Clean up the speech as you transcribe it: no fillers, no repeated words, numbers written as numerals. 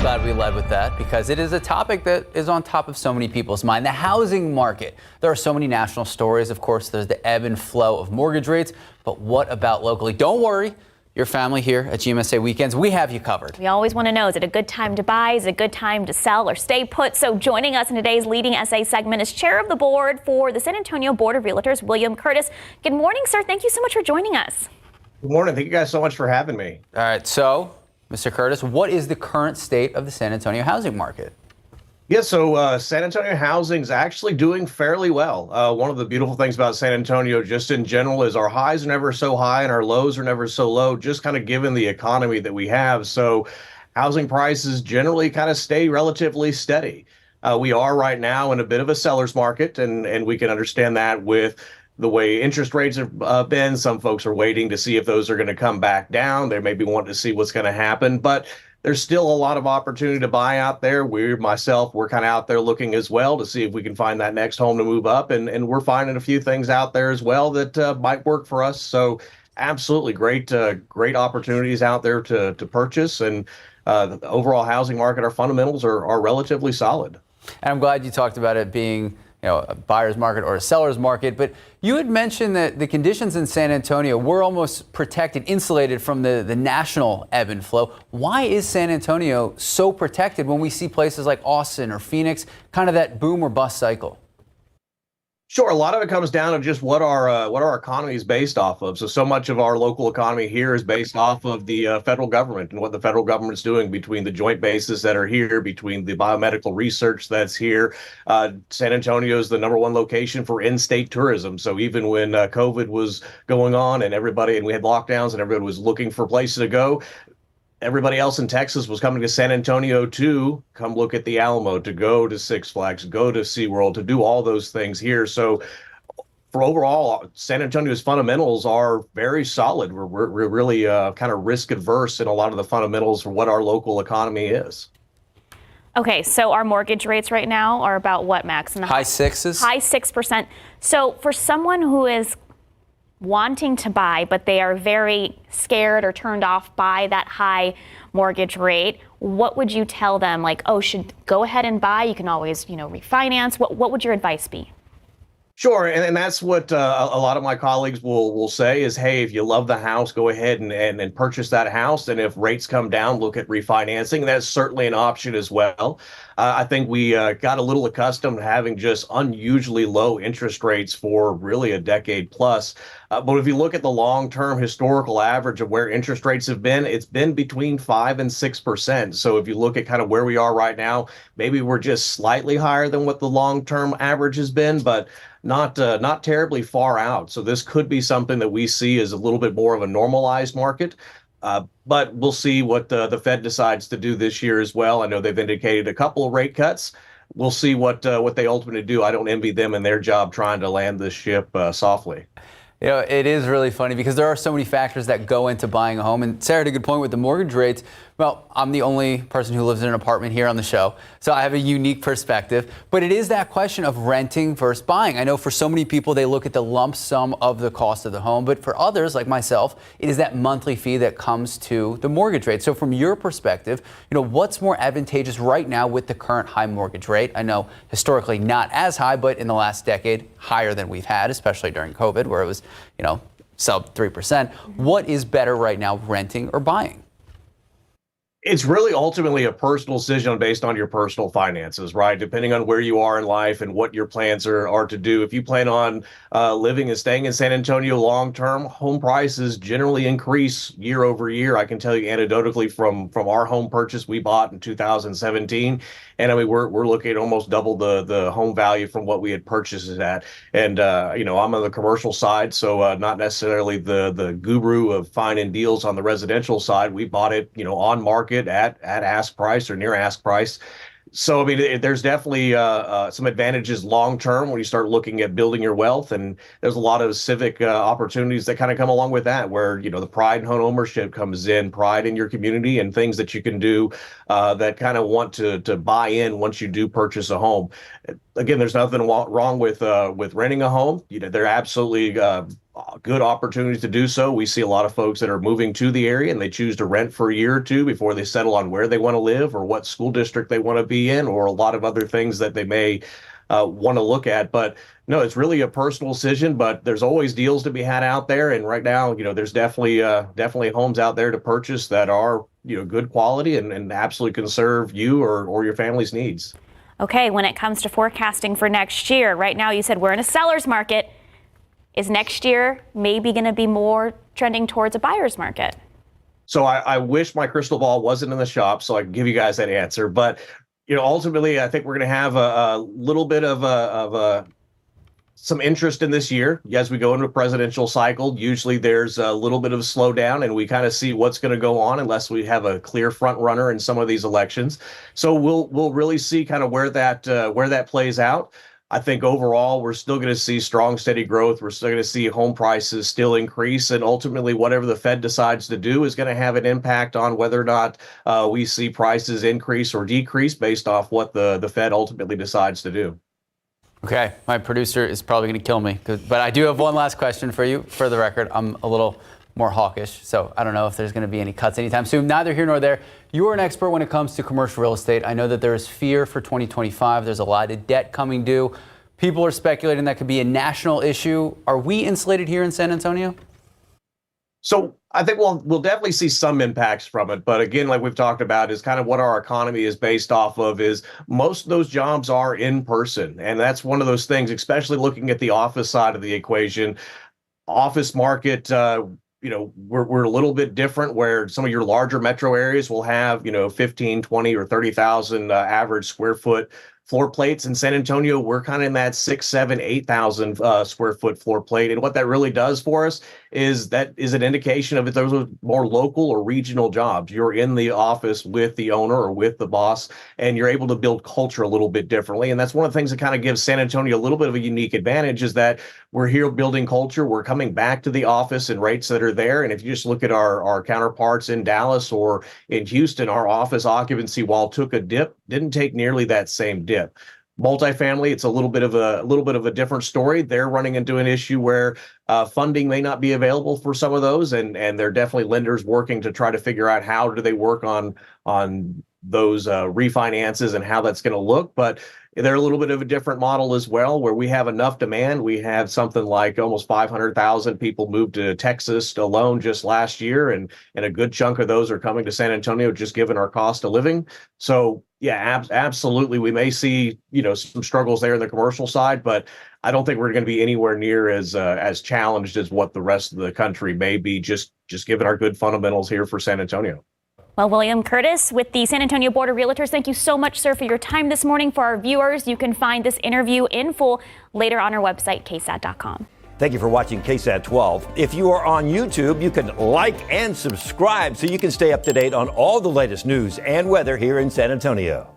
glad we led with that because it is a topic that is on top of so many people's mind. The housing market. There are so many national stories. Of course, there's the ebb and flow of mortgage rates. But what about locally? Don't worry. Your family here at GMSA Weekends, we have you covered. We always want to know, is it a good time to buy? Is it a good time to sell or stay put? So joining us in today's Leading SA segment is Chair of the Board for the San Antonio Board of Realtors, William Curtis. Good morning, sir. Thank you so much for joining us. Good morning. Thank you guys so much for having me. All right. So, Mr. Curtis, what is the current state of the San Antonio housing market? Yeah, so San Antonio housing is actually doing fairly well. One of the beautiful things about San Antonio just in general is our highs are never so high and our lows are never so low, just kind of given the economy that we have. So housing prices generally kind of stay relatively steady. We are right now in a bit of a seller's market, and we can understand that with the way interest rates have been. Some folks are waiting to see if those are going to come back down. They may be wanting to see what's going to happen, but there's still a lot of opportunity to buy out there. We're kind of out there looking as well to see if we can find that next home to move up. And we're finding a few things out there as well that might work for us. So absolutely great opportunities out there to purchase. And the overall housing market, our fundamentals are relatively solid. And I'm glad you talked about it being a buyer's market or a seller's market. But you had mentioned that the conditions in San Antonio were almost protected, insulated from the national ebb and flow. Why is San Antonio so protected when we see places like Austin or Phoenix, kind of that boom or bust cycle? Sure. A lot of it comes down to just what our economy is based off of. So much of our local economy here is based off of the federal government and what the federal government's doing between the joint bases that are here, between the biomedical research that's here. San Antonio is the #1 location for in-state tourism. So even when COVID was going on and we had lockdowns and everybody was looking for places to go, everybody else in Texas was coming to San Antonio to come look at the Alamo, to go to Six Flags, go to SeaWorld, to do all those things here. So for overall, San Antonio's fundamentals are very solid. We're really kind of risk adverse in a lot of the fundamentals for what our local economy is. Okay, so our mortgage rates right now are about what, Max? In the high sixes? High 6%. So for someone who is wanting to buy, but they are very scared or turned off by that high mortgage rate, what would you tell them? Like, oh, should go ahead and buy. You can always, refinance. What would your advice be? Sure, and that's what a lot of my colleagues will say is, hey, if you love the house, go ahead and purchase that house. And if rates come down, look at refinancing. That's certainly an option as well. I think we got a little accustomed to having just unusually low interest rates for really a decade plus. But if you look at the long-term historical average of where interest rates have been, it's been between 5 and 6%. So if you look at kind of where we are right now, maybe we're just slightly higher than what the long-term average has been, but not terribly far out. So this could be something that we see as a little bit more of a normalized market. But we'll see what the Fed decides to do this year as well. I know they've indicated a couple of rate cuts. We'll see what they ultimately do. I don't envy them in their job trying to land this ship softly. It is really funny because there are so many factors that go into buying a home. And Sarah had a good point with the mortgage rates. Well, I'm the only person who lives in an apartment here on the show, so I have a unique perspective. But it is that question of renting versus buying. I know for so many people, they look at the lump sum of the cost of the home. But for others, like myself, it is that monthly fee that comes to the mortgage rate. So from your perspective, what's more advantageous right now with the current high mortgage rate? I know historically not as high, but in the last decade, higher than we've had, especially during COVID, where it was, sub 3%. What is better right now, renting or buying? It's really ultimately a personal decision based on your personal finances, right? Depending on where you are in life and what your plans are to do. If you plan on living and staying in San Antonio long term, home prices generally increase year over year. I can tell you anecdotally from our home purchase we bought in 2017. And I mean, we're looking at almost double the home value from what we had purchased it at. And, I'm on the commercial side, so not necessarily the guru of finding deals on the residential side. We bought it, on market at ask price or near ask price. So, I mean, there's definitely some advantages long term when you start looking at building your wealth. And there's a lot of civic opportunities that kind of come along with that, where, the pride in home ownership comes in, pride in your community and things that you can do that kind of want to buy in once you do purchase a home. again, there's nothing wrong with renting a home. There are absolutely good opportunities to do so. We see a lot of folks that are moving to the area and they choose to rent for a year or two before they settle on where they want to live or what school district they want to be in, or a lot of other things that they may want to look at. But no, it's really a personal decision, but there's always deals to be had out there. And right now, there's definitely homes out there to purchase that are, good quality and absolutely can serve you or your family's needs. Okay, when it comes to forecasting for next year, right now you said we're in a seller's market. Is next year maybe going to be more trending towards a buyer's market? So I wish my crystal ball wasn't in the shop so I can give you guys that answer. But ultimately, I think we're going to have a little bit of some interest in this year as we go into a presidential cycle. Usually there's a little bit of a slowdown and we kind of see what's going to go on unless we have a clear front runner in some of these elections. So we'll really see kind of where that plays out. I think overall, we're still going to see strong, steady growth. We're still going to see home prices still increase. And ultimately, whatever the Fed decides to do is going to have an impact on whether or not we see prices increase or decrease based off what the Fed ultimately decides to do. Okay, my producer is probably going to kill me, but I do have one last question for you. For the record, I'm a little more hawkish, so I don't know if there's going to be any cuts anytime soon. Neither here nor there. You are an expert when it comes to commercial real estate. I know that there is fear for 2025. There's a lot of debt coming due. People are speculating that could be a national issue. Are we insulated here in San Antonio? So I think we'll definitely see some impacts from it. But again, like we've talked about, is kind of what our economy is based off of is most of those jobs are in person. And that's one of those things, especially looking at the office side of the equation. Office market, we're a little bit different where some of your larger metro areas will have, 15, 20 or 30,000 average square foot floor plates. In San Antonio, we're kind of in that 6, 7, 8,000 square foot floor plate. And what that really does for us is that is an indication of if those are more local or regional jobs. You're in the office with the owner or with the boss, and you're able to build culture a little bit differently. And that's one of the things that kind of gives San Antonio a little bit of a unique advantage is that we're here building culture. We're coming back to the office and rates that are there. And if you just look at our counterparts in Dallas or in Houston, our office occupancy, while took a dip, didn't take nearly that same dip. Multifamily, it's a little bit of a different story. They're running into an issue where funding may not be available for some of those, and they're definitely lenders working to try to figure out how do they work on those refinances and how that's going to look. But they're a little bit of a different model as well, where we have enough demand. We have something like almost 500,000 people moved to Texas alone just last year, and a good chunk of those are coming to San Antonio just given our cost of living. So yeah, absolutely. We may see, some struggles there in the commercial side, but I don't think we're going to be anywhere near as challenged as what the rest of the country may be, just given our good fundamentals here for San Antonio. Well, William Curtis with the San Antonio Board of Realtors, thank you so much, sir, for your time this morning. For our viewers, you can find this interview in full later on our website, KSAT.com. Thank you for watching KSAT 12. If you are on YouTube, you can like and subscribe so you can stay up to date on all the latest news and weather here in San Antonio.